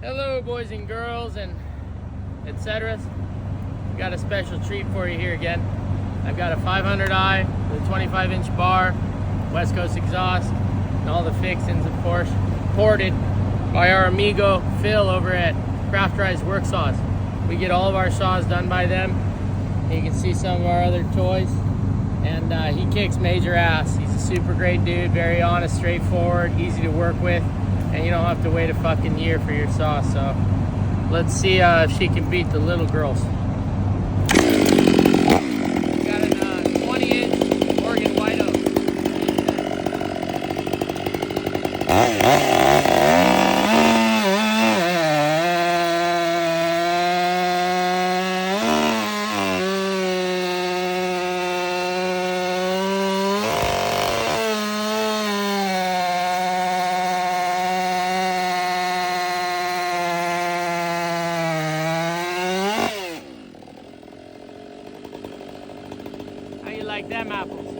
Hello, boys and girls, and etc. Got a special treat for you here again. I've got a 500i with a 25-inch bar, West Coast exhaust, and all the fixings, of course, ported by our amigo Phil over at Krafterized Work Saws. We get all of our saws done by them. You can see some of our other toys, and he kicks major ass. He's a super great dude, very honest, straightforward, easy to work with, and you don't have to wait a fucking year for your saw. So let's see if she can beat the little girls. Got a 20-inch Oregon white oak. How you like them apples?